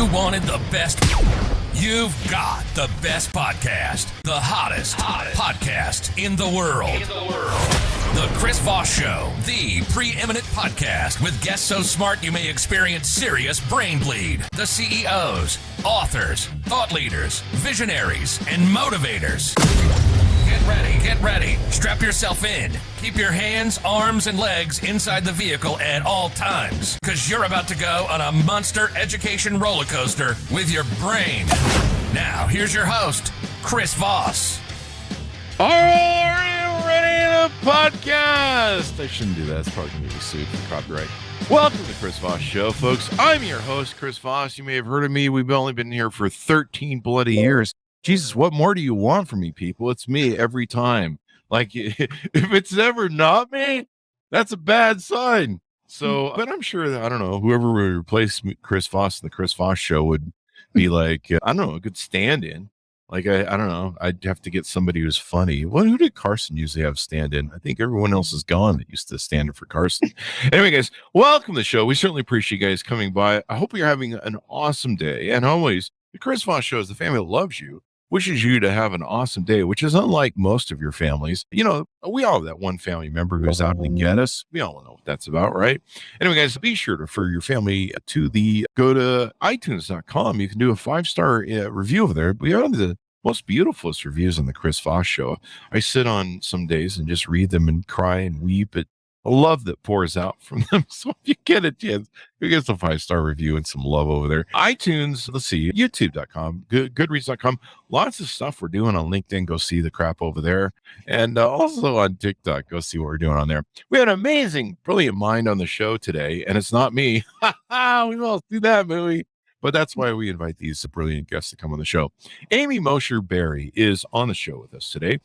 You wanted the best. You've got the best podcast, the hottest podcast in the world. The Chris Voss Show, the preeminent podcast with guests so smart you may experience serious brain bleed. The CEOs, authors, thought leaders, visionaries, and motivators. Get ready. Strap yourself in. Keep your hands, arms, and legs inside the vehicle at all times, because you're about to go on a monster education roller coaster with your brain. Now, here's your host, Chris Voss. Are you ready to podcast? I shouldn't do that. It's probably going to be sued for copyright. Welcome to the Chris Voss Show, folks. I'm your host, Chris Voss. You may have heard of me. We've only been here for 13 bloody years. Jesus, what more do you want from me, people? It's me every time. Like, if it's ever not me, that's a bad sign. So, but I'm sure that, I don't know, whoever would replace Chris Voss in the Chris Voss Show would be like, I don't know, a good stand-in. Like, I don't know, I'd have to get somebody who's funny. Well, who did Carson usually have stand-in? I think everyone else is gone that used to stand in for Carson. Anyway, guys, welcome to the show. We certainly appreciate you guys coming by. I hope you're having an awesome day. And always, the Chris Voss Show is the family that loves you, wishes you to have an awesome day, which is unlike most of your families. You know, we all have that one family member who's out to get us. We all know what that's about, right? Anyway, guys, be sure to refer your family to go to itunes.com. You can do a 5-star review over there. We have the most beautifulest reviews on the Chris Voss Show. I sit on some days and just read them and cry and weep at love that pours out from them. So if you get a chance, you get some 5-star review and some love over there. iTunes, let's see, youtube.com, goodreads.com. Lots of stuff we're doing on LinkedIn. Go see the crap over there. And also on TikTok, go see what we're doing on there. We had an amazing, brilliant mind on the show today, and it's not me. We all do that movie. But that's why we invite these brilliant guests to come on the show. Amy Mosher Berry is on the show with us today.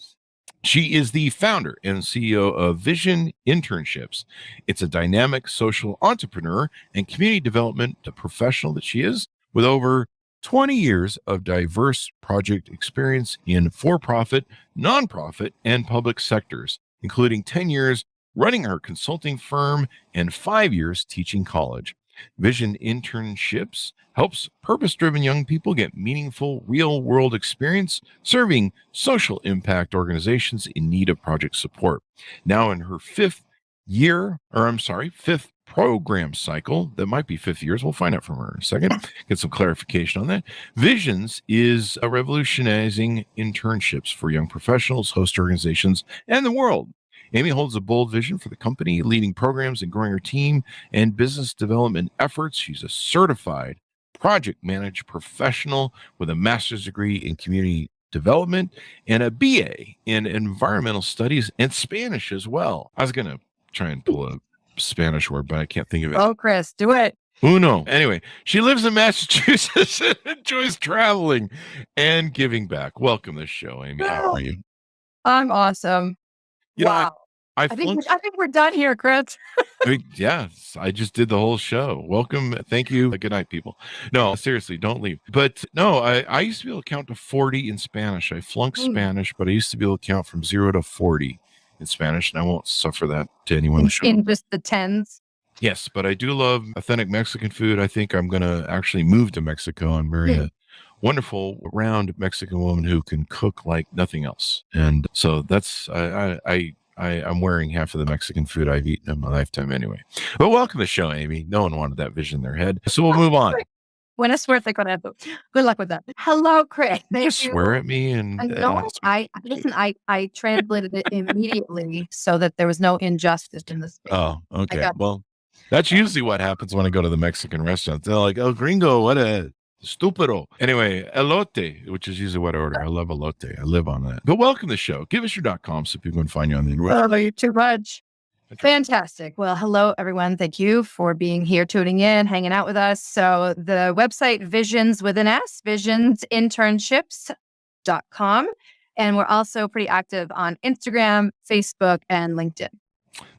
She is the founder and CEO of Vision Internships. It's a dynamic social entrepreneur and community development professional that she is, with over 20 years of diverse project experience in for-profit, nonprofit, and public sectors, including 10 years running her consulting firm and 5 years teaching college. Vision Internships helps purpose-driven young people get meaningful, real-world experience serving social impact organizations in need of project support. Now in her fifth program cycle, that might be 5 years. We'll find out from her in a second, get some clarification on that. Visions is revolutionizing internships for young professionals, host organizations, and the world. Amy holds a bold vision for the company, leading programs and growing her team and business development efforts. She's a certified project manager professional with a master's degree in community development and a BA in environmental studies and Spanish as well. I was going to try and pull a Spanish word, but I can't think of it. Oh, Chris, do it. Uno. Anyway, she lives in Massachusetts and enjoys traveling and giving back. Welcome to the show, Amy. How are you? I'm awesome. You wow. know, I think we're done here, Chris. Yes, I just did the whole show. Welcome. Thank you. Good night, people. No, seriously, don't leave. But no, I used to be able to count to 40 in Spanish. I flunked Spanish, but I used to be able to count from 0 to 40 in Spanish, and I won't suffer that to anyone in the show. In just the tens? Yes, but I do love authentic Mexican food. I think I'm going to actually move to Mexico and marry a wonderful, round Mexican woman who can cook like nothing else. And so that's, I'm wearing half of the Mexican food I've eaten in my lifetime anyway. But welcome to the show, Amy. No one wanted that vision in their head. So we'll move on. Buena suerte con eso. Good luck with that. Hello, Chris. You swear at me and I translated it immediately so that there was no injustice in this. Oh, okay. Well, that's usually what happens when I go to the Mexican restaurant. They're like, "Oh, gringo, what a stupido." Anyway, elote, which is usually what I order. I love elote. I live on that. But welcome to the show. Give us your .com so people can find you on the internet. Oh, you're too much. Fantastic. Well, hello, everyone. Thank you for being here, tuning in, hanging out with us. So the website, Visions with an S, visionsinternships.com. And we're also pretty active on Instagram, Facebook, and LinkedIn.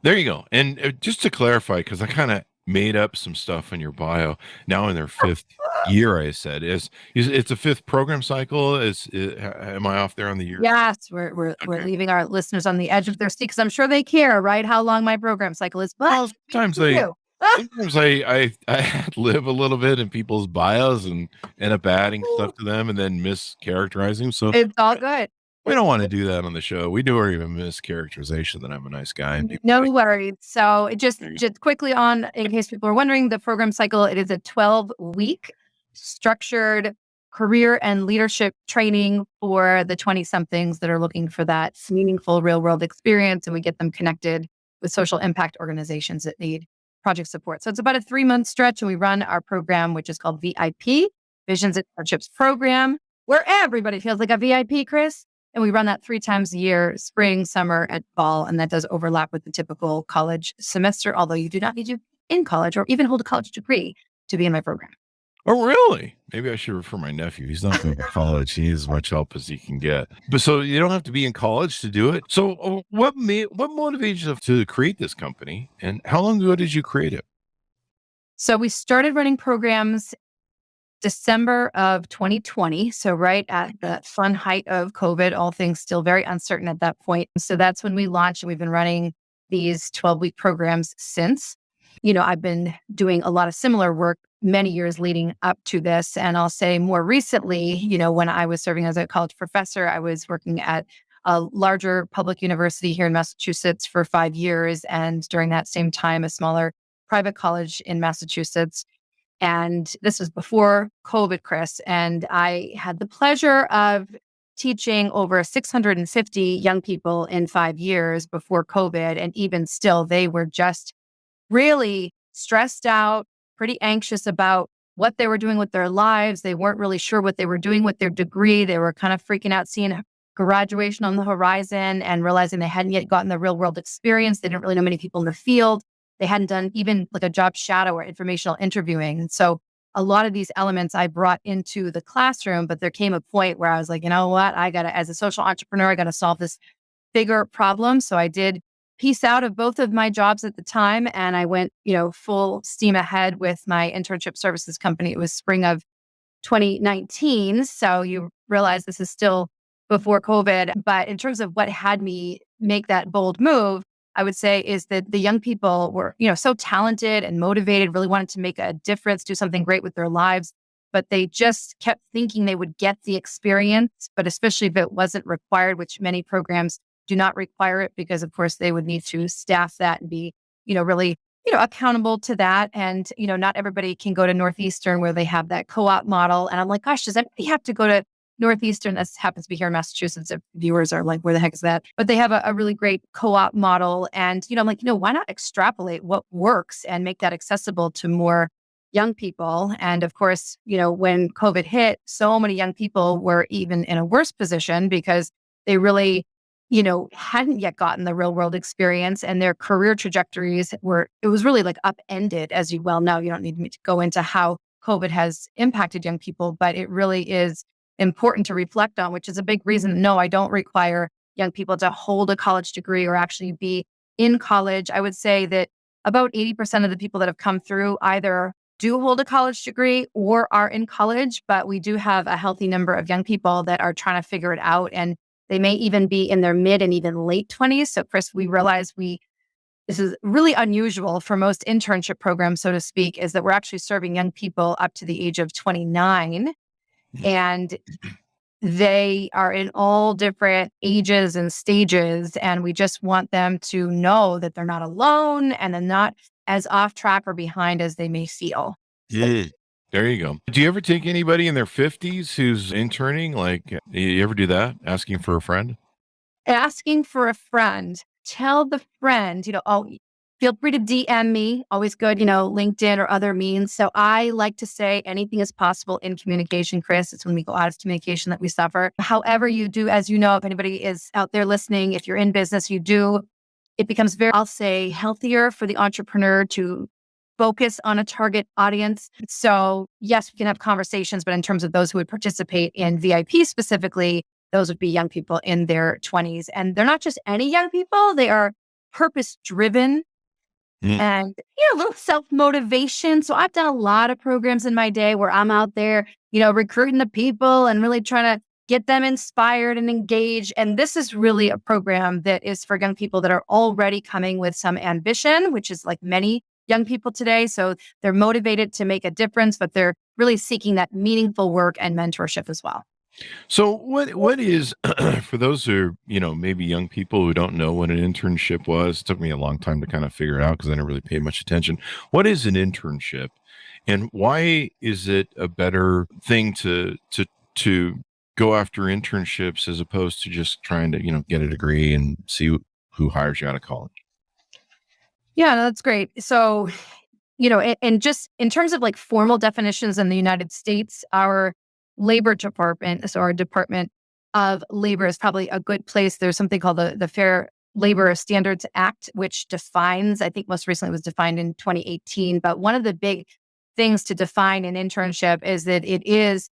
There you go. And just to clarify, because I kind of made up some stuff in your bio. Now in their 5th year, I said, it's a 5th program cycle. Am I off there on the year? Yes, we're leaving our listeners on the edge of their seat because I'm sure they care, right? How long my program cycle is. But well, sometimes they Sometimes I live a little bit in people's bios and end up adding stuff to them and then mischaracterizing. So It's all good. we don't want to do that on the show. We do even mischaracterization that I'm a nice guy. And people No like, worries. So it just "There you quickly on, in case people are wondering, the program cycle, it is a 12-week structured career and leadership training for the 20-somethings that are looking for that meaningful real world experience. And we get them connected with social impact organizations that need project support. So it's about a 3-month stretch. And we run our program, which is called VIP, Visions and Internships Program, where everybody feels like a VIP, Chris. And we run that 3 times a year, spring, summer, and fall. And that does overlap with the typical college semester, although you do not need to be in college or even hold a college degree to be in my program. Oh, really? Maybe I should refer my nephew. He's not going to college. He needs as much help as he can get. But so you don't have to be in college to do it. So what motivated you to create this company? And how long ago did you create it? So we started running programs December of 2020. So right at the fun height of COVID, all things still very uncertain at that point. So that's when we launched, and we've been running these 12-week programs since. I've been doing a lot of similar work many years leading up to this. And I'll say more recently, when I was serving as a college professor, I was working at a larger public university here in Massachusetts for 5 years. And during that same time, a smaller private college in Massachusetts. And this was before COVID, Chris. And I had the pleasure of teaching over 650 young people in 5 years before COVID. And even still, they were just really stressed out, pretty anxious about what they were doing with their lives. They weren't really sure what they were doing with their degree. They were kind of freaking out seeing graduation on the horizon and realizing they hadn't yet gotten the real world experience. They didn't really know many people in the field. They hadn't done even like a job shadow or informational interviewing. And so a lot of these elements I brought into the classroom, but there came a point where I was like, you know what? As a social entrepreneur, I got to solve this bigger problem. So I did piece out of both of my jobs at the time. And I went, full steam ahead with my internship services company. It was spring of 2019. So you realize this is still before COVID. But in terms of what had me make that bold move, I would say is that the young people were, so talented and motivated, really wanted to make a difference, do something great with their lives. But they just kept thinking they would get the experience, but especially if it wasn't required, which many programs do not require it because, of course, they would need to staff that and be, really, accountable to that. And, not everybody can go to Northeastern where they have that co-op model. And I'm like, gosh, does anybody have to go to Northeastern? That happens to be here in Massachusetts. If viewers are like, where the heck is that? But they have a really great co-op model. And, I'm like, why not extrapolate what works and make that accessible to more young people? And of course, when COVID hit, so many young people were even in a worse position because they really hadn't yet gotten the real world experience, and their career trajectories it was really like upended, as you well know. You don't need me to go into how COVID has impacted young people, but it really is important to reflect on, which is a big reason. No, I don't require young people to hold a college degree or actually be in college. I would say that about 80% of the people that have come through either do hold a college degree or are in college, but we do have a healthy number of young people that are trying to figure it out. And they may even be in their mid and even late 20s. So, Chris, we realize this is really unusual for most internship programs, so to speak, is that we're actually serving young people up to the age of 29. And they are in all different ages and stages. And we just want them to know that they're not alone and they're not as off track or behind as they may feel. Yeah. There you go. Do you ever take anybody in their 50s who's interning? Like, you ever do that? Asking for a friend? Asking for a friend. Tell the friend, feel free to DM me. Always good, LinkedIn or other means. So I like to say anything is possible in communication, Chris. It's when we go out of communication that we suffer. However you do, as you know, if anybody is out there listening, if you're in business, it becomes very, I'll say, healthier for the entrepreneur to focus on a target audience. So yes, we can have conversations, but in terms of those who would participate in VIP specifically, those would be young people in their 20s. And they're not just any young people, they are purpose-driven and, a little self-motivation. So I've done a lot of programs in my day where I'm out there, recruiting the people and really trying to get them inspired and engaged. And this is really a program that is for young people that are already coming with some ambition, which is like many young people today. So they're motivated to make a difference, but they're really seeking that meaningful work and mentorship as well. So what is for those who maybe young people who don't know what an internship was? It took me a long time to kind of figure it out because I never really paid much attention. What is an internship, and why is it a better thing to go after internships as opposed to just trying to get a degree and see who hires you out of college? Yeah, no, that's great. So, and just in terms of like formal definitions in the United States, our labor department, so our Department of Labor is probably a good place. There's something called the Fair Labor Standards Act, which defines, I think most recently it was defined in 2018. But one of the big things to define an internship is that it is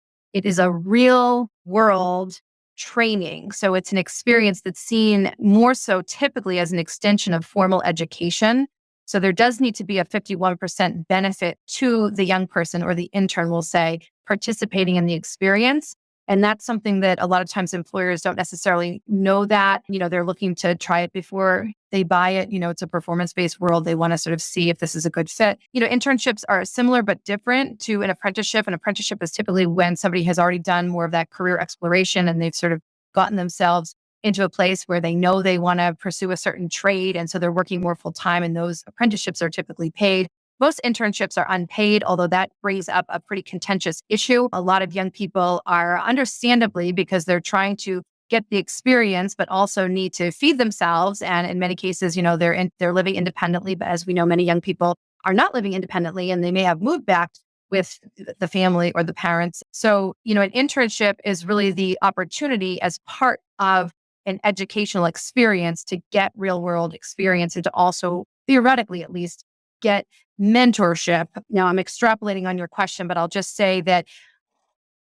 a real world training. So it's an experience that's seen more so typically as an extension of formal education. So there does need to be a 51% benefit to the young person, or the intern will say, participating in the experience. And that's something that a lot of times employers don't necessarily know that. They're looking to try it before they buy it. It's a performance-based world. They want to sort of see if this is a good fit. Internships are similar but different to an apprenticeship. An apprenticeship is typically when somebody has already done more of that career exploration and they've sort of gotten themselves into a place where they know they want to pursue a certain trade. And so they're working more full time, and those apprenticeships are typically paid. Most internships are unpaid, although that brings up a pretty contentious issue. A lot of young people are, understandably, because they're trying to get the experience, but also need to feed themselves. And in many cases, they're living independently. But as we know, many young people are not living independently, and they may have moved back with the family or the parents. So, an internship is really the opportunity as part of an educational experience to get real world experience and to also, theoretically at least, get mentorship. Now, I'm extrapolating on your question, but I'll just say that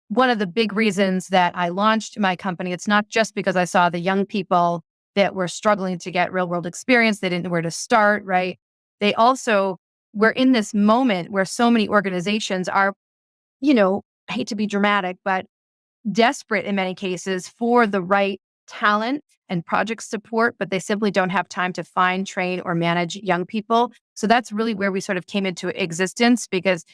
one of the big reasons that I launched my company, it's not just because I saw the young people that were struggling to get real world experience. They didn't know where to start, right? They also were in this moment where so many organizations are, I hate to be dramatic, but desperate in many cases for the right talent and project support, but they simply don't have time to find, train, or manage young people. So that's really where we sort of came into existence, because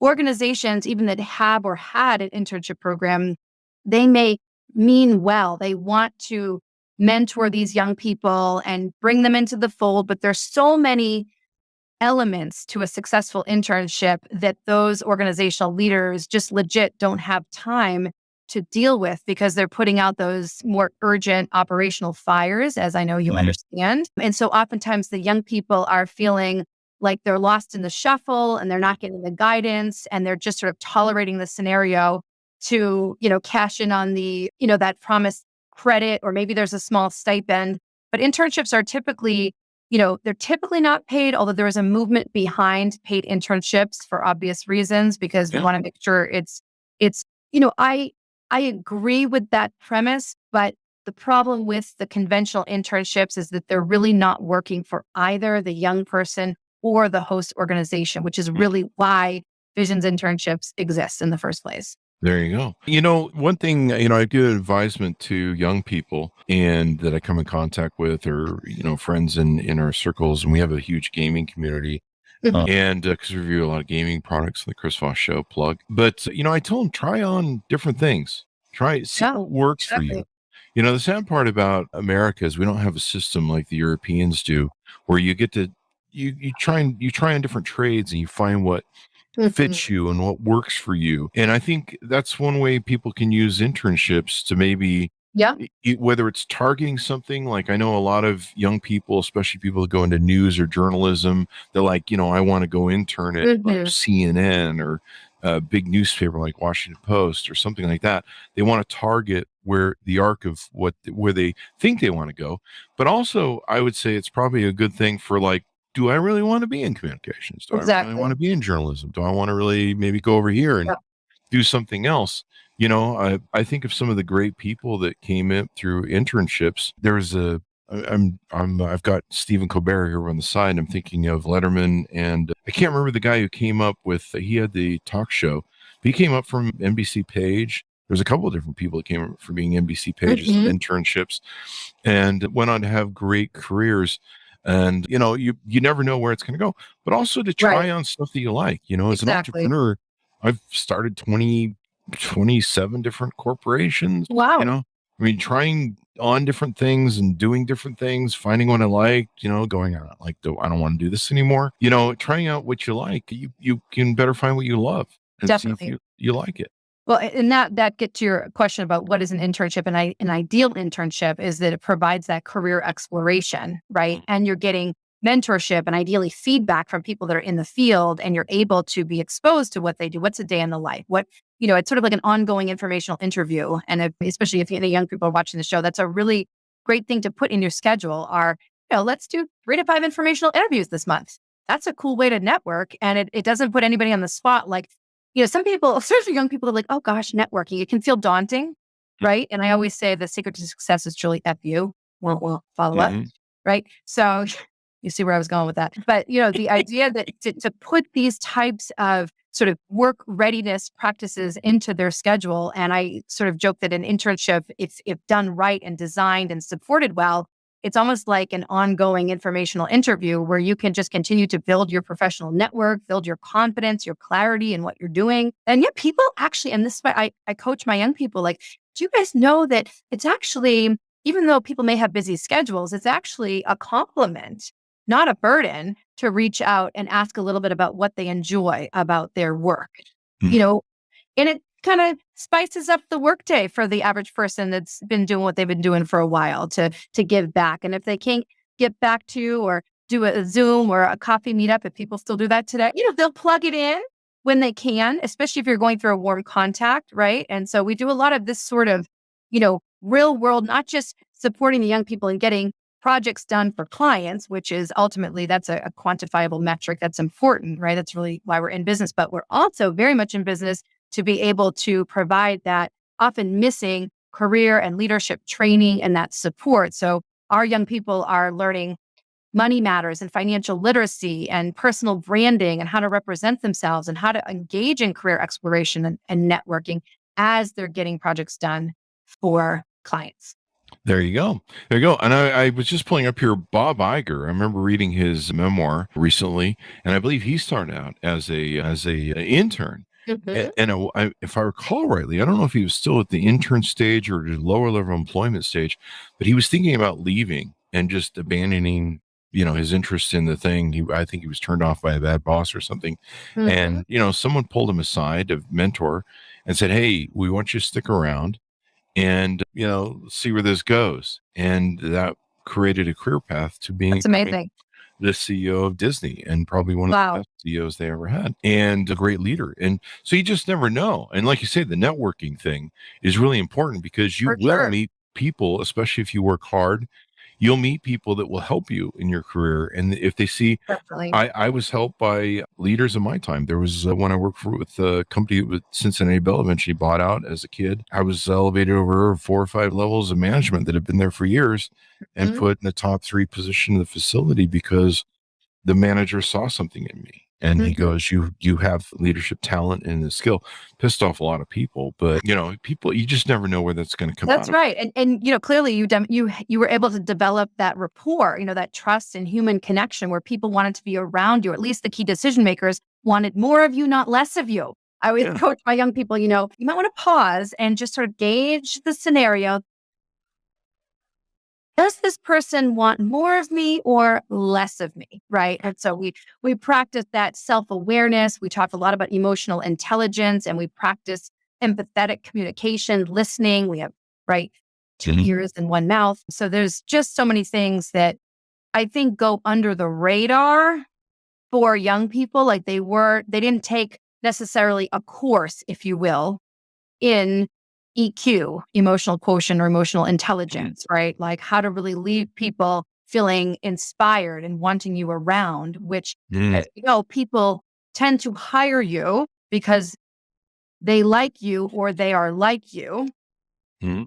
organizations, even that have or had an internship program, they may mean well. They want to mentor these young people and bring them into the fold, but there's so many elements to a successful internship that those organizational leaders just legit don't have time to deal with, because they're putting out those more urgent operational fires, as I know you understand. And so oftentimes the young people are feeling like they're lost in the shuffle and they're not getting the guidance, and they're just sort of tolerating the scenario to, cash in on the, that promised credit, or maybe there's a small stipend. But internships are typically, they're typically not paid, although there is a movement behind paid internships for obvious reasons, because we want to make sure it's, I agree with that premise, but the problem with the conventional internships is that they're really not working for either the young person or the host organization, which is really why Visions internships exist in the first place. There you go. One thing, I give advisement to young people and that I come in contact with, or, friends in our circles, and we have a huge gaming community. And because we review a lot of gaming products on the Chris Voss Show plug. But, I tell them, try on different things. See what works for you. The sad part about America is we don't have a system like the Europeans do, where you get to, you try on different trades and you find what fits you and what works for you. And I think that's one way people can use internships to maybe, whether it's targeting something. Like, I know a lot of young people, especially people that go into news or journalism, they're like, I want to go intern at like CNN or a big newspaper like Washington Post or something like that. They want to target where the arc of where they think they want to go. But also, I would say it's probably a good thing for, like, do I really want to be in communications? Do I really want to be in journalism? Do I want to really maybe go over here and do something else? I think of some of the great people that came in through internships. There's I've got Stephen Colbert here on the side, and I'm thinking of Letterman, and I can't remember the guy who came up with, he had the talk show, but he came up from NBC Page. There's a couple of different people that came up from being NBC Page's internships and went on to have great careers. And, you never know where it's going to go, but also to try on stuff that you like, as an Exactly. entrepreneur, I've started 27 different corporations, Wow. I mean, trying on different things and doing different things, finding what I like, going, I don't want to do this anymore, trying out what you like. You can better find what you love and see if Definitely. you like it. Well, and that gets to your question about what is an internship. And an ideal internship is that it provides that career exploration, right? And you're getting mentorship and ideally feedback from people that are in the field, and you're able to be exposed to what they do. What's a day in the life? It's sort of like an ongoing informational interview. And especially if the young people are watching the show, that's a really great thing to put in your schedule. Let's do 3 to 5 informational interviews this month. That's a cool way to network. And it doesn't put anybody on the spot. Like, some people, especially young people, are like, oh gosh, networking, it can feel daunting, right? And I always say the secret to success is truly FU. We'll follow up, right? So you see where I was going with that. But, the idea that to put these types of sort of work readiness practices into their schedule. And I sort of joke that an internship, if done right and designed and supported well, it's almost like an ongoing informational interview where you can just continue to build your professional network, build your confidence, your clarity in what you're doing. And yet people actually, and this is why I coach my young people, like, do you guys know that it's actually, even though people may have busy schedules, it's actually a compliment, not a burden, to reach out and ask a little bit about what they enjoy about their work, and it kind of spices up the workday for the average person that's been doing what they've been doing for a while to give back. And if they can't get back to or do a Zoom or a coffee meetup, if people still do that today, they'll plug it in when they can, especially if you're going through a warm contact, right? And so we do a lot of this sort of, real world, not just supporting the young people and getting projects done for clients, which is ultimately, that's a quantifiable metric that's important, right? That's really why we're in business, but we're also very much in business to be able to provide that often missing career and leadership training and that support. So our young people are learning money matters and financial literacy and personal branding and how to represent themselves and how to engage in career exploration and networking as they're getting projects done for clients. There you go. There you go. And I was just pulling up here Bob Iger. I remember reading his memoir recently, and I believe he started out as a intern. And if I recall rightly, I don't know if he was still at the intern stage or the lower level employment stage, but he was thinking about leaving and just abandoning, his interest in the thing. I think he was turned off by a bad boss or something. And, someone pulled him aside, a mentor, and said, hey, we want you to stick around and, see where this goes. And that created a career path to being That's amazing. The CEO of Disney and probably one of the best CEOs they ever had and a great leader. And so you just never know. And like you say, the networking thing is really important because you will meet people, especially if you work hard, you'll meet people that will help you in your career. And if they see, I was helped by leaders in my time. There was when I worked with a company with Cincinnati Bell, eventually bought out as a kid. I was elevated over 4 or 5 levels of management that had been there for years and put in the top 3 position of the facility because the manager saw something in me. And he goes, you have leadership talent and the skill. Pissed off a lot of people, but people, you just never know where that's going to come out. That's right. And clearly you were able to develop that rapport, that trust and human connection where people wanted to be around you. At least the key decision makers wanted more of you, not less of you. I always coach my young people, you might want to pause and just sort of gauge the scenario. Does this person want more of me or less of me, right? And so we practice that self-awareness. We talk a lot about emotional intelligence, and we practice empathetic communication, listening. We have, 2 ears and 1 mouth. So there's just so many things that I think go under the radar for young people. Like they didn't take necessarily a course, if you will, in EQ, emotional quotient or emotional intelligence, right? Like how to really leave people feeling inspired and wanting you around, which, people tend to hire you because they like you or they are like you,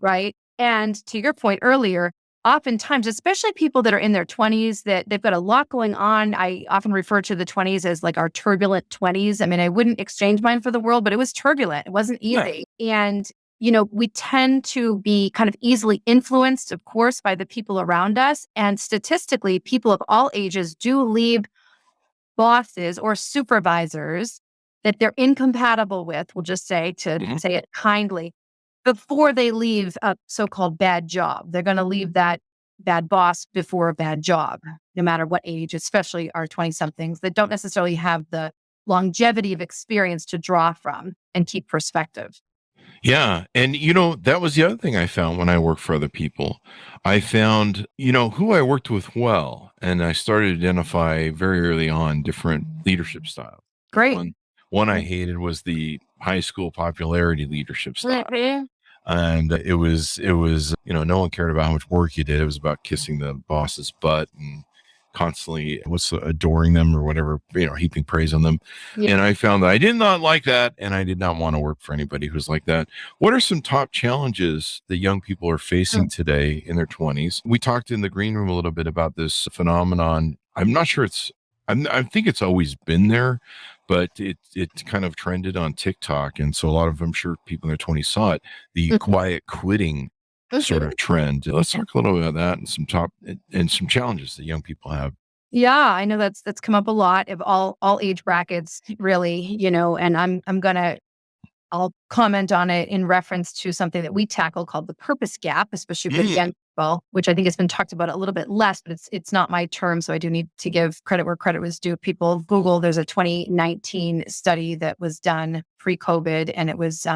right? And to your point earlier, oftentimes, especially people that are in their 20s, that they've got a lot going on. I often refer to the 20s as like our turbulent 20s. I mean, I wouldn't exchange mine for the world, but it was turbulent. It wasn't easy. And we tend to be kind of easily influenced, of course, by the people around us. And statistically, people of all ages do leave bosses or supervisors that they're incompatible with, we'll just say, to say it kindly, before they leave a so-called bad job. They're going to leave that bad boss before a bad job, no matter what age, especially our 20-somethings that don't necessarily have the longevity of experience to draw from and keep perspective. Yeah. And, that was the other thing I found when I worked for other people. I found, who I worked with well, and I started to identify very early on different leadership styles. Great. One I hated was the high school popularity leadership style. And it was, no one cared about how much work you did. It was about kissing the boss's butt and constantly adoring them or whatever, heaping praise on them. Yeah. And I found that I did not like that. And I did not want to work for anybody who's like that. What are some top challenges that young people are facing today in their 20s? We talked in the green room a little bit about this phenomenon. I'm not sure I think it's always been there, but it kind of trended on TikTok. And so a lot of, I'm sure people in their 20s saw it, the quiet quitting sort of trend. Let's talk a little bit about that and some challenges that young people have. Yeah, I know that's come up a lot of all age brackets, really, and I'll comment on it in reference to something that we tackle called the purpose gap, especially for young people, which I think has been talked about a little bit less, but it's not my term. So I do need to give credit where credit was due. People Google, there's a 2019 study that was done pre-COVID, and it was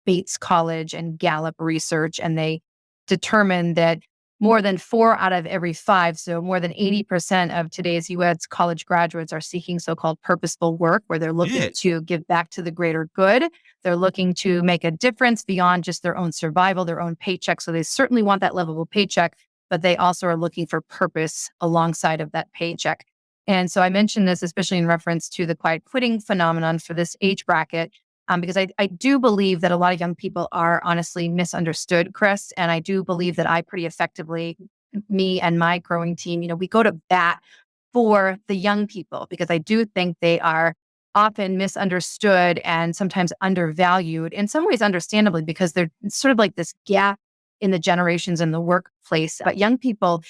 Bates College and Gallup research, and they determined that more than 4 out of every 5, so more than 80% of today's U.S. college graduates are seeking so-called purposeful work, where they're looking to give back to the greater good. They're looking to make a difference beyond just their own survival, their own paycheck. So they certainly want that level of paycheck, but they also are looking for purpose alongside of that paycheck. And so I mentioned this, especially in reference to the quiet quitting phenomenon for this age bracket. Because I do believe that a lot of young people are honestly misunderstood, Chris. And I do believe that I pretty effectively, me and my growing team, we go to bat for the young people, because I do think they are often misunderstood and sometimes undervalued, in some ways understandably, because they're sort of like this gap in the generations in the workplace. But young people,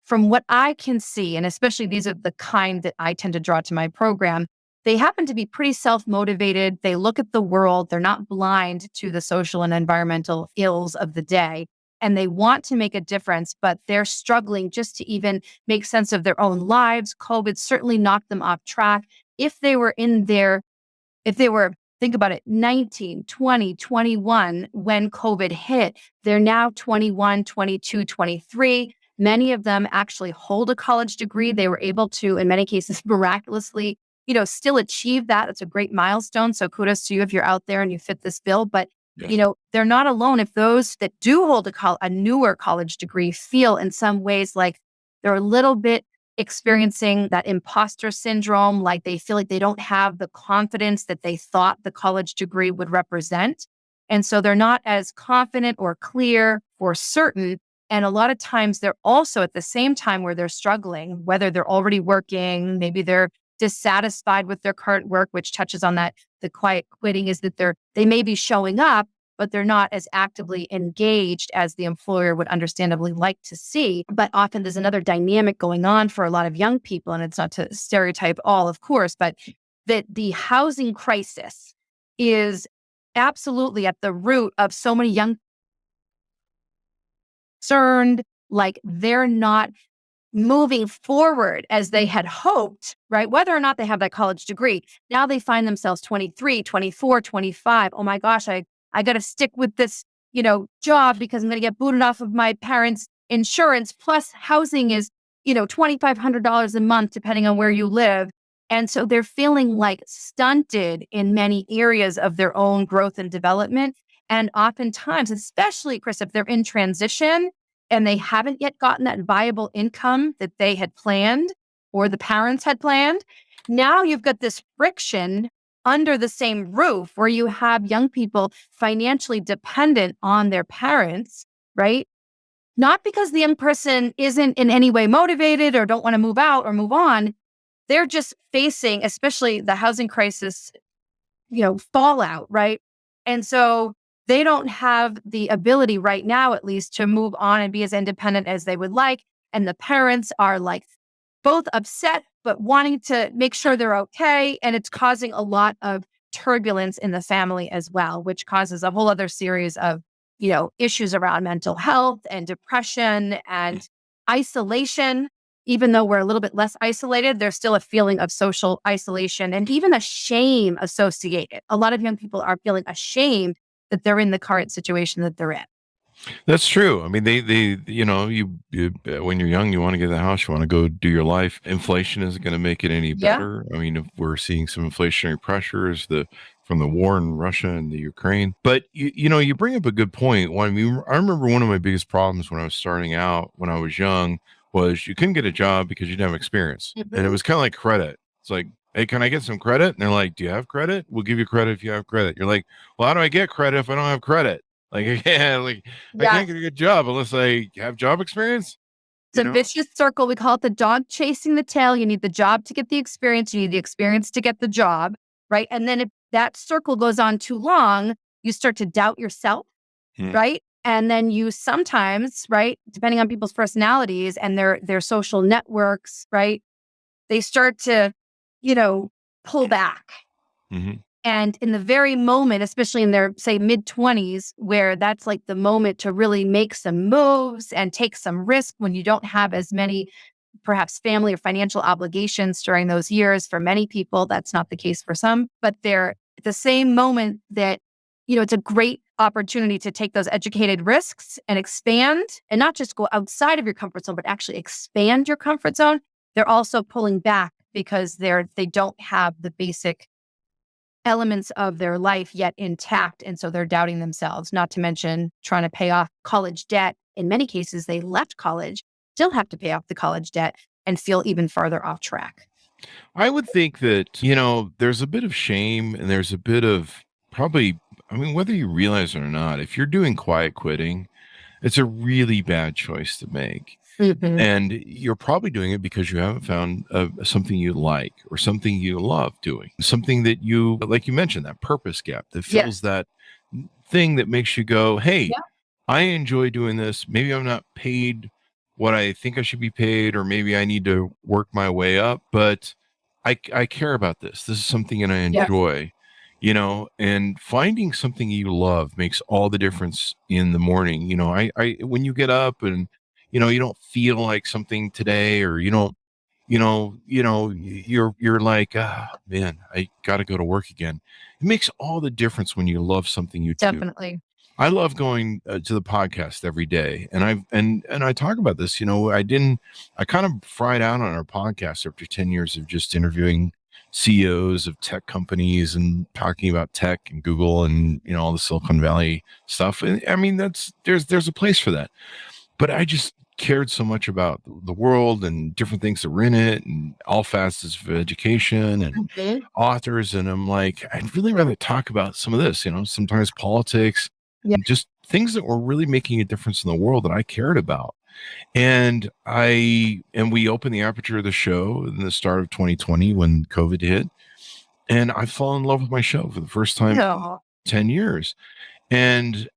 from what I can see, and especially these are the kind that I tend to draw to my program, they happen to be pretty self-motivated. They look at the world. They're not blind to the social and environmental ills of the day. And they want to make a difference, but they're struggling just to even make sense of their own lives. COVID certainly knocked them off track. If they were, think about it, 19, 20, 21, when COVID hit, they're now 21, 22, 23. Many of them actually hold a college degree. They were able to, in many cases, miraculously still achieve that. It's a great milestone. So kudos to you if you're out there and you fit this bill. But, they're not alone. If those that do hold a newer college degree feel in some ways like they're a little bit experiencing that imposter syndrome, like they feel like they don't have the confidence that they thought the college degree would represent. And so they're not as confident or clear or certain. And a lot of times they're also at the same time where they're struggling, whether they're already working, maybe they're dissatisfied with their current work, which touches on that. The quiet quitting is that they may be showing up, but they're not as actively engaged as the employer would understandably like to see. But often there's another dynamic going on for a lot of young people, and it's not to stereotype all, of course, but that the housing crisis is absolutely at the root of so many young concerned, like they're not moving forward as they had hoped, right? Whether or not they have that college degree. Now they find themselves 23, 24, 25. Oh my gosh, I got to stick with this, job because I'm going to get booted off of my parents' insurance. Plus housing is, $2,500 a month, depending on where you live. And so they're feeling like stunted in many areas of their own growth and development. And oftentimes, especially, Chris, if they're in transition, and they haven't yet gotten that viable income that they had planned or the parents had planned, now you've got this friction under the same roof where you have young people financially dependent on their parents, right? Not because the young person isn't in any way motivated or don't want to move out or move on. They're just facing, especially the housing crisis, fallout, right? And so they don't have the ability right now, at least, to move on and be as independent as they would like. And the parents are like both upset, but wanting to make sure they're okay. And it's causing a lot of turbulence in the family as well, which causes a whole other series of, issues around mental health and depression and isolation. Even though we're a little bit less isolated, there's still a feeling of social isolation and even a shame associated. A lot of young people are feeling ashamed that they're in the current situation that they're in. That's true. I mean, they when you're young, you want to get the house, you want to go do your life. Inflation isn't going to make it any better. I mean, if we're seeing some inflationary pressures from the war in Russia and the Ukraine. But you bring up a good point. Well, I mean, I remember one of my biggest problems when I was starting out, when I was young, was you couldn't get a job because you didn't have experience, and it was kind of like credit. It's like, hey, can I get some credit? And they're like, do you have credit? We'll give you credit if you have credit. You're like, well, how do I get credit if I don't have credit? Like, I can't get a good job unless I have job experience. It's a vicious circle. We call it the dog chasing the tail. You need the job to get the experience. You need the experience to get the job, right? And then if that circle goes on too long, you start to doubt yourself, right? And then you sometimes, right, depending on people's personalities and their social networks, right, they start to, pull back. And in the very moment, especially in their, say, mid-20s, where that's like the moment to really make some moves and take some risk when you don't have as many, perhaps, family or financial obligations during those years. For many people, that's not the case for some. But they're at the same moment that, it's a great opportunity to take those educated risks and expand, and not just go outside of your comfort zone, but actually expand your comfort zone. They're also pulling back because they don't have the basic elements of their life yet intact. And so they're doubting themselves, not to mention trying to pay off college debt. In many cases, they left college, still have to pay off the college debt and feel even farther off track. I would think that, there's a bit of shame and there's a bit of probably, I mean, whether you realize it or not, if you're doing quiet quitting, it's a really bad choice to make. And you're probably doing it because you haven't found something you like or something you love doing, something that you, like you mentioned, that purpose gap that fills that thing that makes you go, hey, I enjoy doing this. Maybe I'm not paid what I think I should be paid, or maybe I need to work my way up, but I care about this. This is something that I enjoy. And finding something you love makes all the difference in the morning. I when you get up and you don't feel like something today, or you're like, man, I got to go to work again. It makes all the difference when you love something you do. Definitely. I love going to the podcast every day, and I talk about this. I kind of fried out on our podcast after 10 years of just interviewing CEOs of tech companies and talking about tech and Google and all the Silicon Valley stuff. And I mean, there's a place for that, but I just cared so much about the world and different things that were in it, and all facets of education and authors. And I'm like, I'd really rather talk about some of this, sometimes politics, just things that were really making a difference in the world that I cared about. And we opened the aperture of the show in the start of 2020 when COVID hit, and I fell in love with my show for the first time in 10 years. And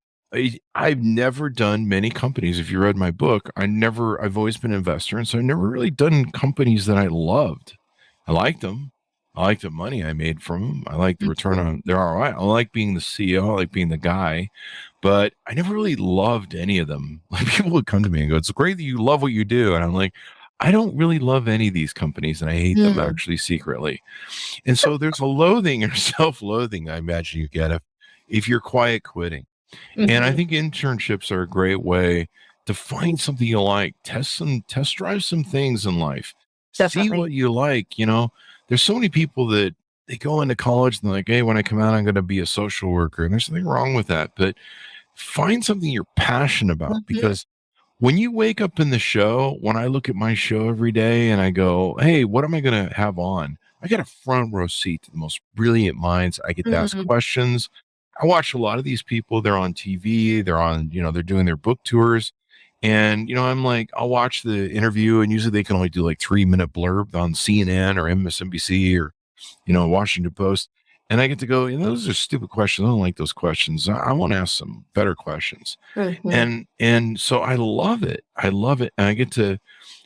I've never done many companies. If you read my book, I've always been an investor. And so I've never really done companies that I loved. I liked them. I liked the money I made from them. I like the return on their ROI. I like being the CEO. I like being the guy, but I never really loved any of them. Like, people would come to me and go, it's great that you love what you do. And I'm like, I don't really love any of these companies, and I hate them actually secretly. And so there's a loathing or self-loathing, I imagine you get if you're quiet quitting. And I think internships are a great way to find something you like, test drive some things in life, see what you like. There's so many people that they go into college and they're like, hey, when I come out, I'm going to be a social worker. And there's nothing wrong with that, but find something you're passionate about, because when you wake up in the show, when I look at my show every day and I go, hey, what am I going to have on? I get a front row seat to the most brilliant minds. I get to ask questions. I watch a lot of these people. They're on TV. They're on, they're doing their book tours. And, I'm like, I'll watch the interview, and usually they can only do like 3-minute blurb on CNN or MSNBC or, Washington Post. And I get to go, those are stupid questions. I don't like those questions. I want to ask some better questions. Mhm. And so I love it. I love it. And I get to,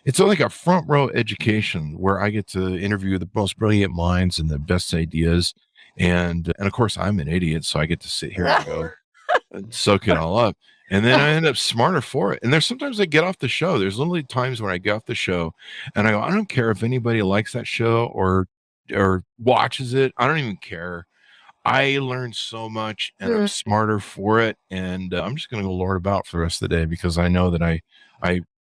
it's like a front row education where I get to interview the most brilliant minds and the best ideas. And of course I'm an idiot, so I get to sit here and go and soak it all up. And then I end up smarter for it. And there's sometimes I get off the show. There's literally times when I get off the show and I go, I don't care if anybody likes that show or watches it. I don't even care. I learned so much and I'm Mm. smarter for it. And I'm just going to go lord about for the rest of the day because I know that I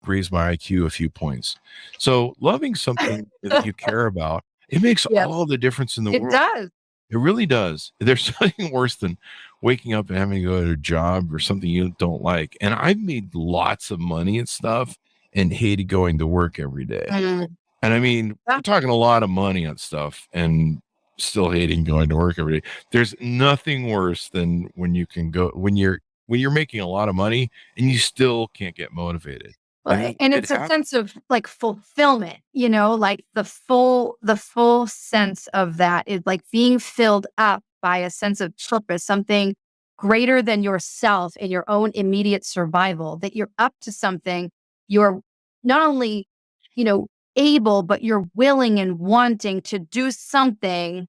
raised my IQ a few points. So loving something that you care about, it makes Yep, all the difference in the it world. does. It really does. There's nothing worse than waking up and having to go to a job or something you don't like. And I've made lots of money and stuff and hated going to work every day. Mm. And I mean, Yeah. we're talking a lot of money on stuff and still hating going to work every day. There's nothing worse than when you can go when you're making a lot of money and you still can't get motivated. I Well, mean, and it it's a happens. sense of like fulfillment, like the full sense of that is like being filled up by a sense of purpose, something greater than yourself and your own immediate survival, that you're up to something. You're not only, you know, able, but you're willing and wanting to do something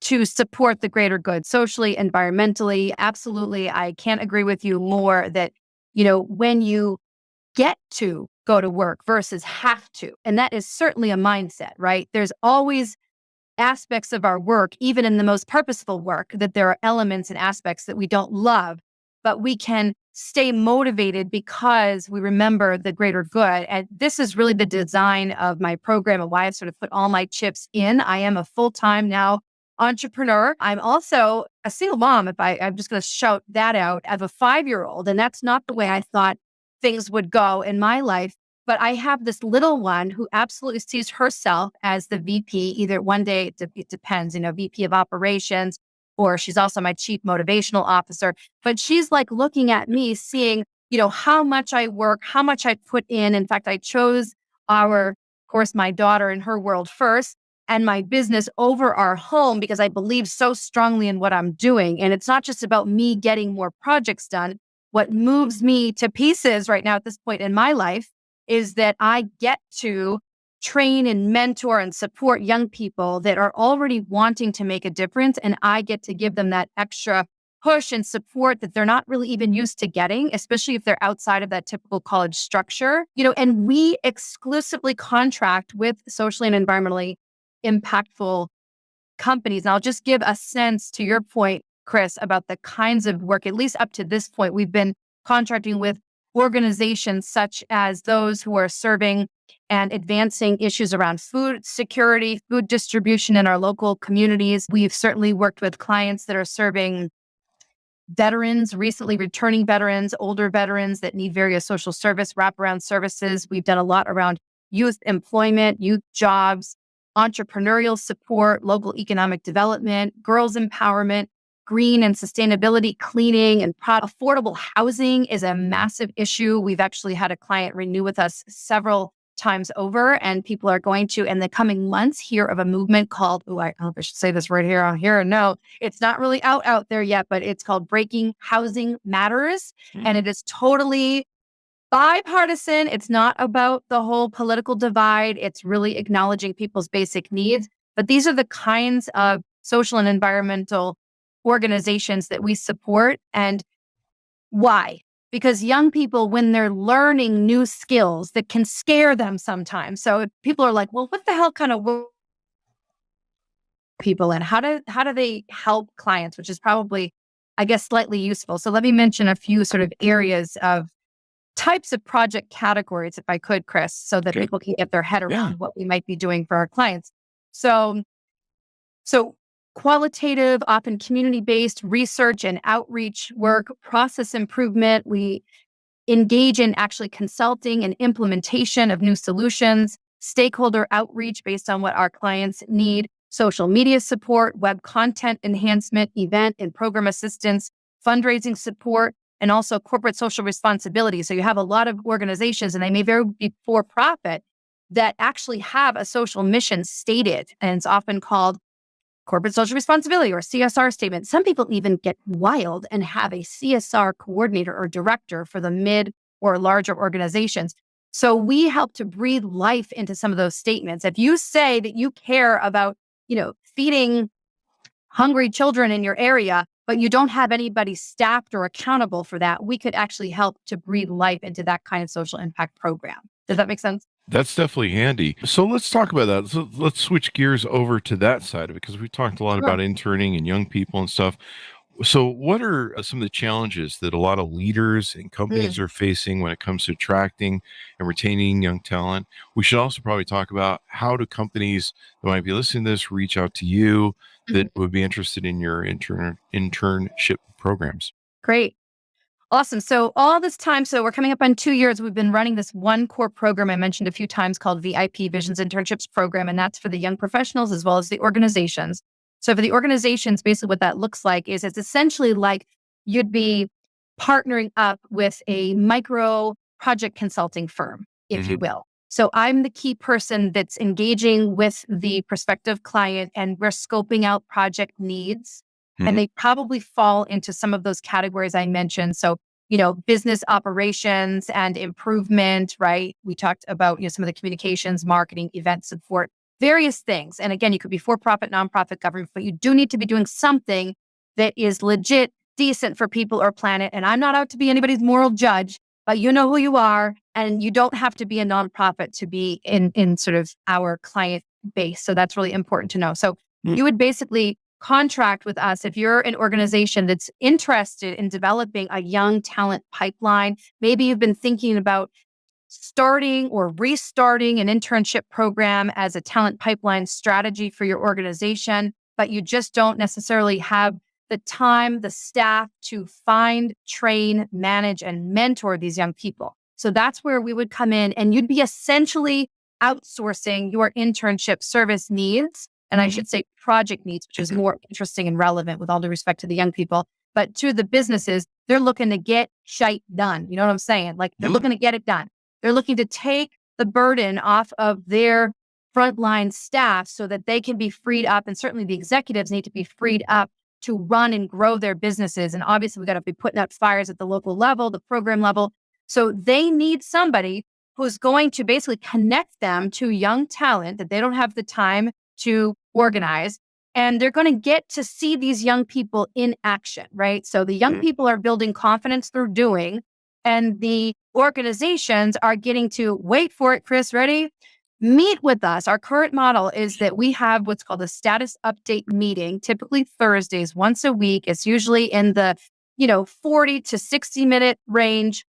to support the greater good socially, environmentally. Absolutely. I can't agree with you more that, when you get to go to work versus have to. And that is certainly a mindset, right? There's always aspects of our work, even in the most purposeful work, that there are elements and aspects that we don't love, but we can stay motivated because we remember the greater good. And this is really the design of my program and why I've sort of put all my chips in. I am a full-time now entrepreneur. I'm also a single mom. I'm just going to shout that out. I have a 5-year-old, and that's not the way I thought things would go in my life. But I have this little one who absolutely sees herself as the VP. Either one day, it depends, VP of operations, or she's also my chief motivational officer. But she's like looking at me, seeing, how much I work, how much I put in. In fact, I chose of course, my daughter and her world first, and my business over our home because I believe so strongly in what I'm doing. And it's not just about me getting more projects done. What moves me to pieces right now at this point in my life is that I get to train and mentor and support young people that are already wanting to make a difference. And I get to give them that extra push and support that they're not really even used to getting, especially if they're outside of that typical college structure. And we exclusively contract with socially and environmentally impactful companies. And I'll just give a sense to your point, Chris, about the kinds of work, at least up to this point, we've been contracting with organizations such as those who are serving and advancing issues around food security, food distribution in our local communities. We've certainly worked with clients that are serving veterans, recently returning veterans, older veterans that need various social service wraparound services. We've done a lot around youth employment, youth jobs, entrepreneurial support, local economic development, girls empowerment, green and sustainability, cleaning, and affordable housing is a massive issue. We've actually had a client renew with us several times over, and people are going to, in the coming months, hear of a movement called, I hope I should say this right here on here. No, it's not really out there yet, but it's called Breaking Housing Matters. And it is totally bipartisan. It's not about the whole political divide. It's really acknowledging people's basic needs. But these are the kinds of social and environmental organizations that we support. And why? Because young people, when they're learning new skills that can scare them sometimes. So if people are like, well, what the hell kind of work people in? How do they help clients, which is probably, I guess, slightly useful. So let me mention a few sort of areas of types of project categories, if I could, Chris, so that people can get their head around what we might be doing for our clients. So qualitative, often community-based research and outreach work, process improvement. We engage in actually consulting and implementation of new solutions, stakeholder outreach based on what our clients need, social media support, web content enhancement, event and program assistance, fundraising support, and also corporate social responsibility. So you have a lot of organizations, and they may very be for profit, that actually have a social mission stated, and it's often called corporate social responsibility or CSR statement. Some people even get wild and have a CSR coordinator or director for the mid or larger organizations. So we help to breathe life into some of those statements. If you say that you care about, feeding hungry children in your area, but you don't have anybody staffed or accountable for that, we could actually help to breathe life into that kind of social impact program. Does that make sense? That's definitely handy. So let's talk about that. So let's switch gears over to that side of it, because we talked a lot about interning and young people and stuff. So what are some of the challenges that a lot of leaders and companies are facing when it comes to attracting and retaining young talent? We should also probably talk about how do companies that might be listening to this reach out to you that would be interested in your internship programs. Great. Awesome. So all this time, so we're coming up on 2 years, we've been running this one core program I mentioned a few times called VIP Visions Internships Program, and that's for the young professionals as well as the organizations. So for the organizations, basically what that looks like is it's essentially like you'd be partnering up with a micro project consulting firm, if you will. So I'm the key person that's engaging with the prospective client, and we're scoping out project needs. And they probably fall into some of those categories I mentioned. So, business operations and improvement, right? We talked about, some of the communications, marketing, event support, various things. And again, you could be for-profit, nonprofit, government, but you do need to be doing something that is legit, decent for people or planet. And I'm not out to be anybody's moral judge, but you know who you are. And you don't have to be a nonprofit to be in sort of our client base. So that's really important to know. So you would basically contract with us if you're an organization that's interested in developing a young talent pipeline. Maybe you've been thinking about starting or restarting an internship program as a talent pipeline strategy for your organization, but you just don't necessarily have the time, the staff to find, train, manage, and mentor these young people. So that's where we would come in, and you'd be essentially outsourcing your internship service needs. And I should say project needs, which is more interesting and relevant with all due respect to the young people. But to the businesses, they're looking to get shite done. You know what I'm saying? Like they're looking to get it done. They're looking to take the burden off of their frontline staff so that they can be freed up. And certainly the executives need to be freed up to run and grow their businesses. And obviously we got to be putting out fires at the local level, the program level. So they need somebody who's going to basically connect them to young talent that they don't have the time to organize. And they're going to get to see these young people in action, right? So the young people are building confidence through doing, and the organizations are getting to, wait for it, Chris, ready? Meet with us. Our current model is that we have what's called a status update meeting, typically Thursdays, once a week. It's usually in the, 40 to 60 minute range.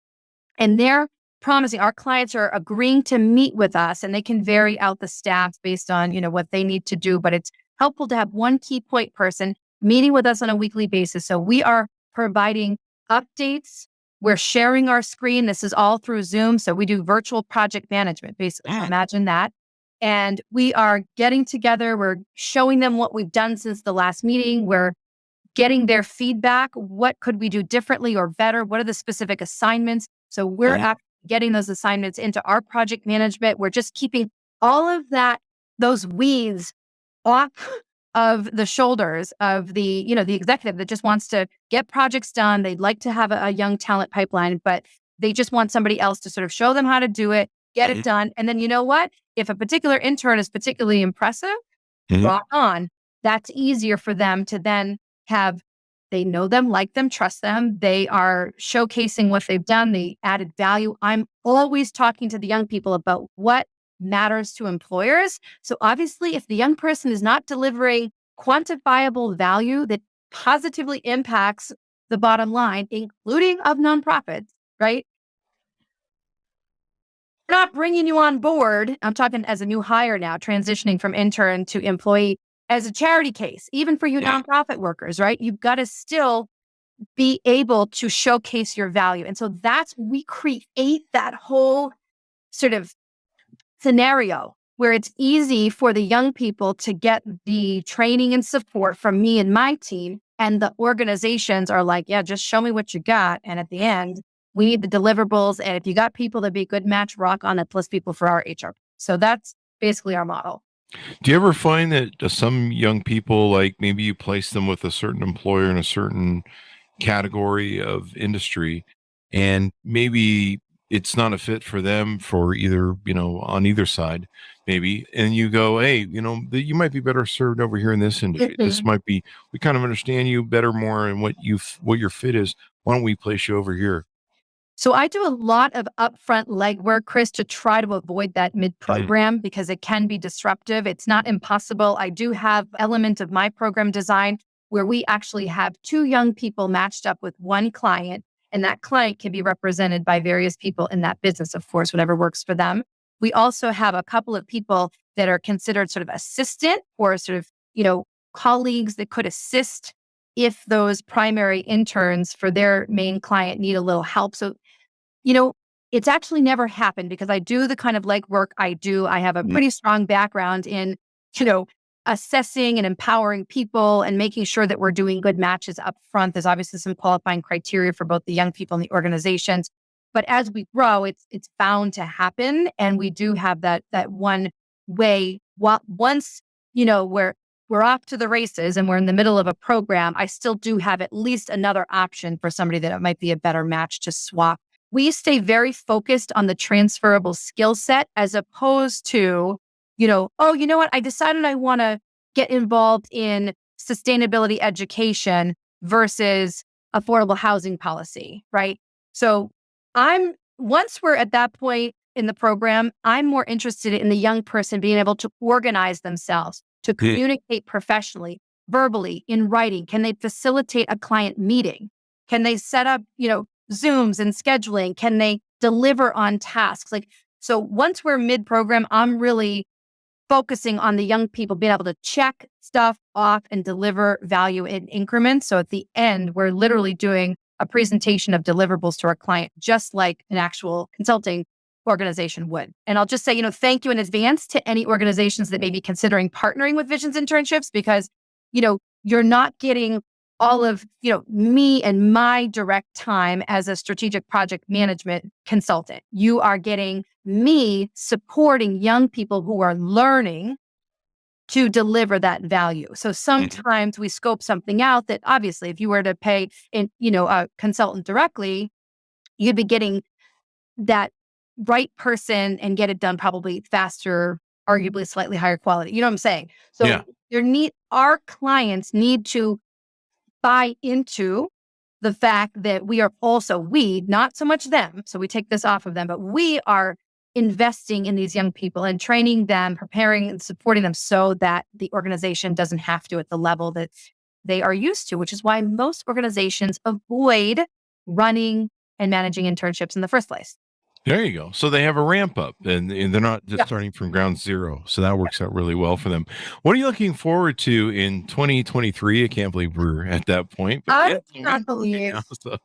And they're promising, our clients are agreeing to meet with us, and they can vary out the staff based on, what they need to do. But it's helpful to have one key point person meeting with us on a weekly basis. So we are providing updates. We're sharing our screen. This is all through Zoom. So we do virtual project management, basically. Imagine that. And we are getting together. We're showing them what we've done since the last meeting. We're getting their feedback. What could we do differently or better? What are the specific assignments? So we're getting those assignments into our project management. We're just keeping all of those weeds off of the shoulders of the executive that just wants to get projects done. They'd like to have a young talent pipeline, but they just want somebody else to sort of show them how to do it, get it done. And then you know what? If a particular intern is particularly impressive, rock on. That's easier for them to then have. They know them, like them, trust them. They are showcasing what they've done, the added value. I'm always talking to the young people about what matters to employers. So obviously, if the young person is not delivering quantifiable value that positively impacts the bottom line, including of nonprofits, right? We're not bringing you on board. I'm talking as a new hire now, transitioning from intern to employee. As a charity case, even for you nonprofit workers, right? You've got to still be able to showcase your value. And so we create that whole sort of scenario where it's easy for the young people to get the training and support from me and my team. And the organizations are like, yeah, just show me what you got. And at the end, we need the deliverables. And if you got people that'd be a good match, rock on, that plus people for our HR. So that's basically our model. Do you ever find that some young people, like maybe you place them with a certain employer in a certain category of industry, and maybe it's not a fit for them for either, on either side, maybe, and you go, hey, you might be better served over here in this industry. This Mhm. might be, we kind of understand you better more and what your fit is. Why don't we place you over here? So I do a lot of upfront legwork, Chris, to try to avoid that Mm. mid-program because it can be disruptive. It's not impossible. I do have element of my program design where we actually have two young people matched up with one client, and that client can be represented by various people in that business, of course, whatever works for them. We also have a couple of people that are considered sort of assistant or sort of, colleagues that could assist if those primary interns for their main client need a little help. So you know, it's actually never happened because I do the kind of legwork I do. I have a Mm. pretty strong background in, you know, assessing and empowering people and making sure that we're doing good matches up front. There's obviously some qualifying criteria for both the young people and the organizations. But as we grow, it's bound to happen. And we do have that one way. Once, we're off to the races and we're in the middle of a program, I still do have at least another option for somebody that might be a better match to swap. We stay very focused on the transferable skill set as opposed to, oh, you know what? I decided I want to get involved in sustainability education versus affordable housing policy, right? So once we're at that point in the program, I'm more interested in the young person being able to organize themselves, to Yeah. communicate professionally, verbally, in writing. Can they facilitate a client meeting? Can they set up, Zooms and scheduling? Can they deliver on tasks? So once we're mid program, I'm really focusing on the young people being able to check stuff off and deliver value in increments. So at the end, we're literally doing a presentation of deliverables to our client, just like an actual consulting organization would. And I'll just say, thank you in advance to any organizations that may be considering partnering with Visions Internships because, you're not getting all of, me and my direct time as a strategic project management consultant. You are getting me supporting young people who are learning to deliver that value. So sometimes we scope something out that obviously if you were to pay a consultant directly, you'd be getting that right person and get it done probably faster, arguably slightly higher quality. You know what I'm saying? Yeah. So our clients need to buy into the fact that not so much them, so we take this off of them, but we are investing in these young people and training them, preparing and supporting them so that the organization doesn't have to at the level that they are used to, which is why most organizations avoid running and managing internships in the first place. There you go. So they have a ramp up and they're not just Yeah. starting from ground zero. So that works out really well for them. What are you looking forward to in 2023? I can't believe we're at that point. But I yeah, cannot believe. so,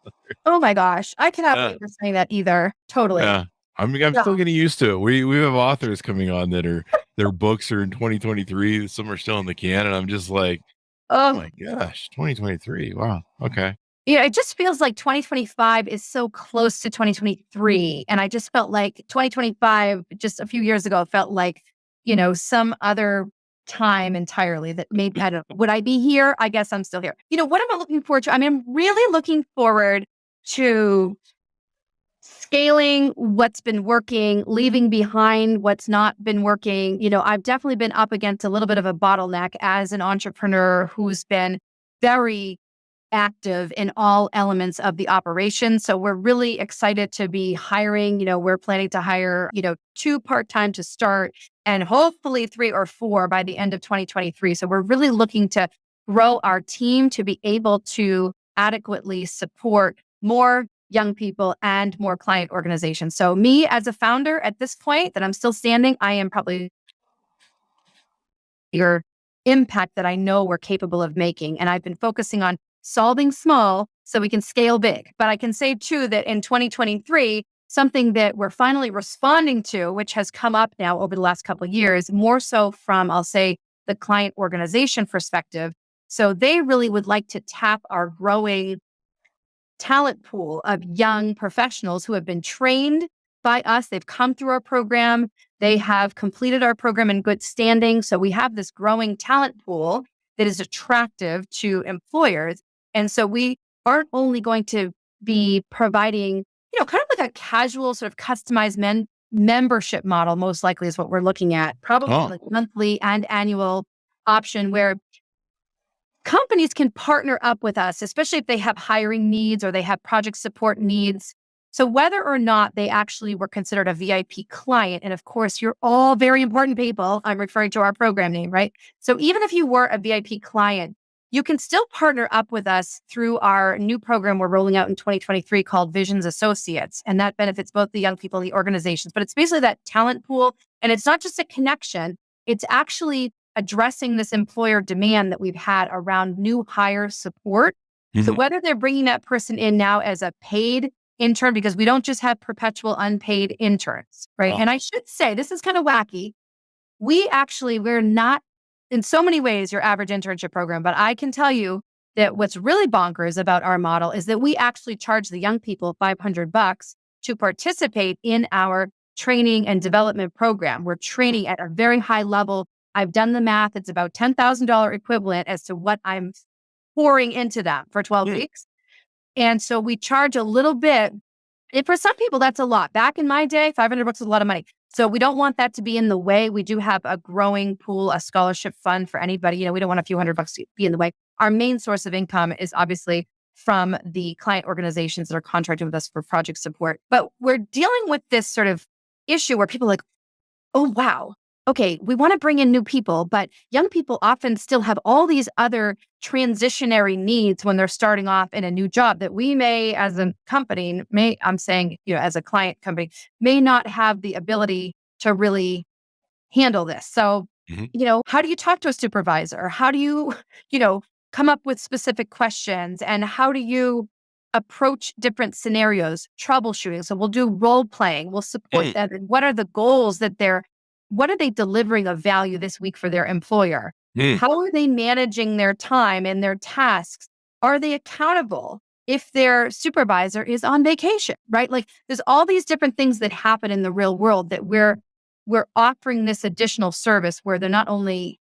Oh my gosh. I cannot yeah, believe you're saying that either. Totally. yeah. I'm Yeah. still getting used to it. We have authors coming on that are their books are in 2023. Some are still in the can, and I'm just like, oh Oh, my gosh, 2023. Wow. Okay. yeah, it just feels like 2025 is so close to 2023. And I just felt like 2025, just a few years ago, felt like, some other time entirely that maybe, I don't know, would I be here? I guess I'm still here. What am I looking forward to? I mean, I'm really looking forward to scaling what's been working, leaving behind what's not been working. I've definitely been up against a little bit of a bottleneck as an entrepreneur who's been very active in all elements of the operation. So we're really excited to be hiring. We're planning to hire, 2 part-time to start and hopefully 3 or 4 by the end of 2023. So we're really looking to grow our team to be able to adequately support more young people and more client organizations. So me as a founder at this point that I'm still standing, I am probably your impact that I know we're capable of making. And I've been focusing on solving small so we can scale big. But I can say too that in 2023, something that we're finally responding to, which has come up now over the last couple of years, more so from, I'll say, the client organization perspective. So they really would like to tap our growing talent pool of young professionals who have been trained by us. They've come through our program. They have completed our program in good standing. So we have this growing talent pool that is attractive to employers. And so we aren't only going to be providing, kind of like a casual sort of customized membership model, most likely is what we're looking at, probably like monthly and annual option where companies can partner up with us, especially if they have hiring needs or they have project support needs. So whether or not they actually were considered a VIP client, and of course, you're all very important people. I'm referring to our program name, right? So even if you were a VIP client, you can still partner up with us through our new program we're rolling out in 2023 called Visions Associates. And that benefits both the young people and the organizations. But it's basically that talent pool. And it's not just a connection, it's actually addressing this employer demand that we've had around new hire support. So whether they're bringing that person in now as a paid intern, because we don't just have perpetual unpaid interns, right? And I should say, this is kind of wacky. We're not in so many ways your average internship program, but I can tell you that what's really bonkers about our model is that we actually charge the young people $500 to participate in our training and development program. We're training at a very high level. I've done the math. It's about $10,000 equivalent as to what I'm pouring into them for 12 weeks. And so we charge a little bit. And for some people, that's a lot. Back in my day, $500 was a lot of money. So we don't want that to be in the way. We do have a growing pool, a scholarship fund for anybody. We don't want a few $100 to be in the way. Our main source of income is obviously from the client organizations that are contracted with us for project support. But we're dealing with this sort of issue where people are like, oh, wow. Okay, we want to bring in new people, but young people often still have all these other transitionary needs when they're starting off in a new job that we may, as a company, as a client company, may not have the ability to really handle this. So, how do you talk to a supervisor? How do you, come up with specific questions? And how do you approach different scenarios, troubleshooting? So we'll do role playing, we'll support that. And what are the goals what are they delivering of value this week for their employer? How are they managing their time and their tasks? Are they accountable if their supervisor is on vacation, right? Like there's all these different things that happen in the real world that we're offering this additional service where they're not only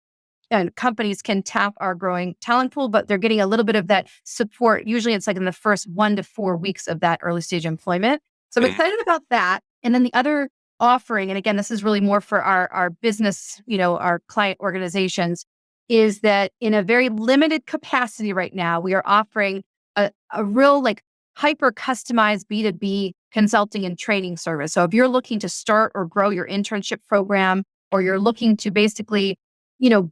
companies can tap our growing talent pool, but they're getting a little bit of that support. Usually it's like in the first 1 to 4 weeks of that early stage employment. So I'm excited about that. And then the other offering, and again, this is really more for our business, our client organizations, is that in a very limited capacity right now, we are offering a real hyper customized B2B consulting and training service. So if you're looking to start or grow your internship program, or you're looking to basically,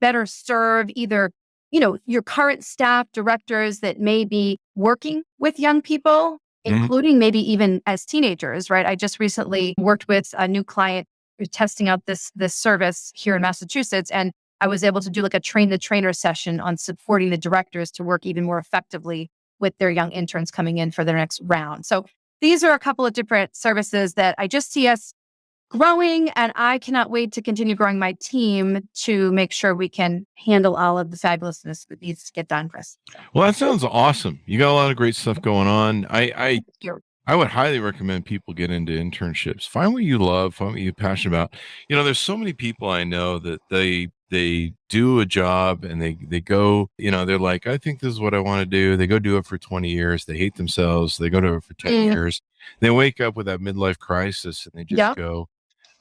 better serve either, your current staff directors that may be working with young people, including maybe even as teenagers, right? I just recently worked with a new client who's testing out this service here in Massachusetts. And I was able to do a train the trainer session on supporting the directors to work even more effectively with their young interns coming in for their next round. So these are a couple of different services that I just see us growing, and I cannot wait to continue growing my team to make sure we can handle all of the fabulousness that needs to get done, Chris. Well, that sounds awesome. You got a lot of great stuff going on. I would highly recommend people get into internships. Find what you love, find what you're passionate about. There's so many people I know that they do a job and they go, they're like, I think this is what I want to do. They go do it for 20 years. They hate themselves. They go do it for 10 years. They wake up with that midlife crisis and they just go,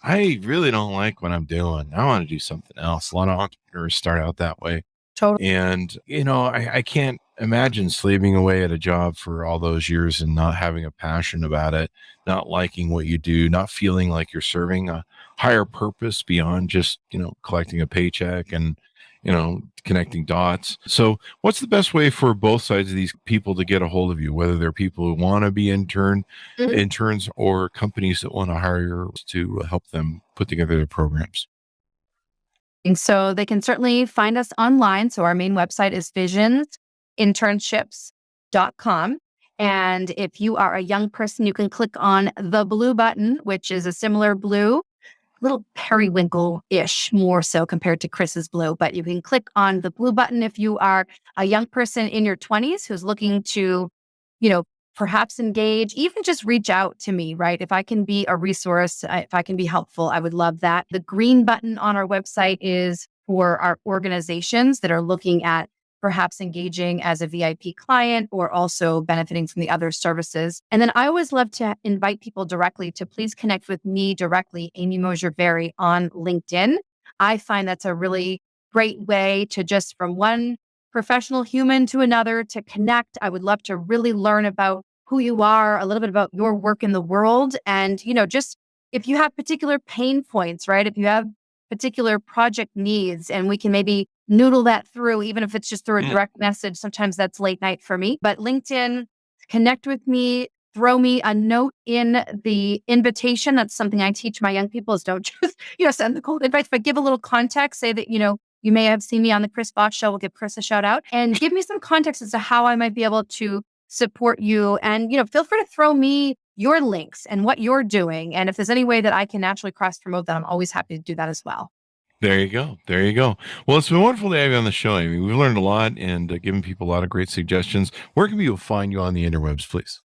I really don't like what I'm doing. I want to do something else. A lot of entrepreneurs start out that way. Totally. And, I can't imagine slaving away at a job for all those years and not having a passion about it, not liking what you do, not feeling like you're serving a higher purpose beyond just, collecting a paycheck and, connecting dots. So what's the best way for both sides of these people to get a hold of you, whether they're people who want to be interns or companies that want to hire to help them put together their programs? And so they can certainly find us online. So our main website is Internships.com. And if you are a young person, you can click on the blue button, which is a similar blue, little periwinkle-ish, more so compared to Chris's blue. But you can click on the blue button if you are a young person in your 20s who's looking to, perhaps engage, even just reach out to me, right? If I can be a resource, if I can be helpful, I would love that. The green button on our website is for our organizations that are looking at perhaps engaging as a VIP client or also benefiting from the other services. And then I always love to invite people directly to please connect with me directly, Amy Mosher on LinkedIn. I find that's a really great way to just from one professional human to another to connect. I would love to really learn about who you are, a little bit about your work in the world. And, just if you have particular pain points, right? If you have particular project needs and we can maybe noodle that through, even if it's just through a direct message. Sometimes that's late night for me, but LinkedIn, connect with me, throw me a note in the invitation. That's something I teach my young people is don't just, send the cold invites, but give a little context, say that, you may have seen me on the Chris Voss Show. We'll give Chris a shout out and give me some context as to how I might be able to support you. And, feel free to throw me your links and what you're doing. And if there's any way that I can naturally cross promote that, I'm always happy to do that as well. There you go. There you go. Well, it's been wonderful to have you on the show, Amy. We've learned a lot and given people a lot of great suggestions. Where can people find you on the interwebs, please?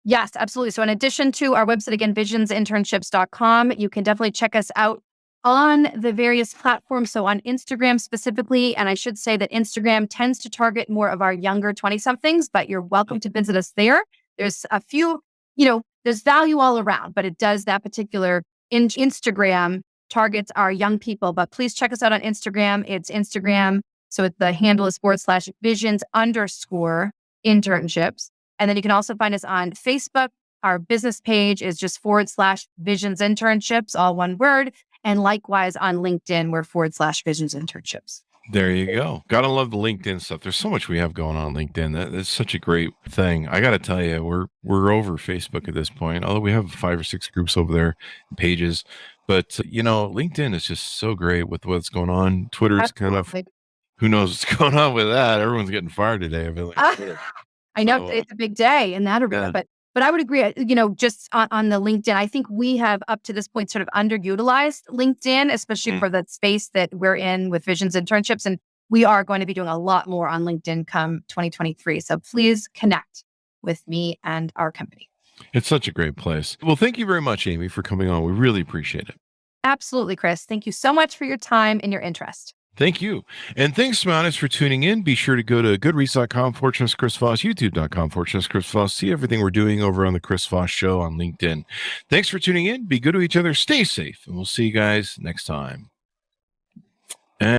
Yes, absolutely. So in addition to our website, again, Internships.com, you can definitely check us out on the various platforms. So on Instagram specifically, and I should say that Instagram tends to target more of our younger 20-somethings, but you're welcome to visit us there. There's a few, there's value all around, but it does that particular Instagram targets our young people. But please check us out on Instagram. It's Instagram. So the handle is /visions_internships. And then you can also find us on Facebook. Our business page is just /visions internships, all one word. And likewise on LinkedIn, we're /visions internships. There you go. Gotta love the LinkedIn stuff. There's so much we have going on LinkedIn. That's such a great thing. I gotta tell you, we're over Facebook at this point, although we have 5 or 6 groups over there, pages. But LinkedIn is just so great with what's going on. Twitter's kind of, who knows what's going on with that? Everyone's getting fired today. I feel like I know it's a big day in that arena, but I would agree, just on the LinkedIn, I think we have up to this point sort of underutilized LinkedIn, especially for the space that we're in with Visions Internships. And we are going to be doing a lot more on LinkedIn come 2023. So please connect with me and our company. It's such a great place. Well, thank you very much, Amy, for coming on. We really appreciate it. Absolutely, Chris. Thank you so much for your time and your interest. Thank you. And thanks, Smouters, for tuning in. Be sure to go to goodreads.com, Chris Voss, youtube.com, Chris Voss. See everything we're doing over on the Chris Voss Show on LinkedIn. Thanks for tuning in. Be good to each other. Stay safe. And we'll see you guys next time.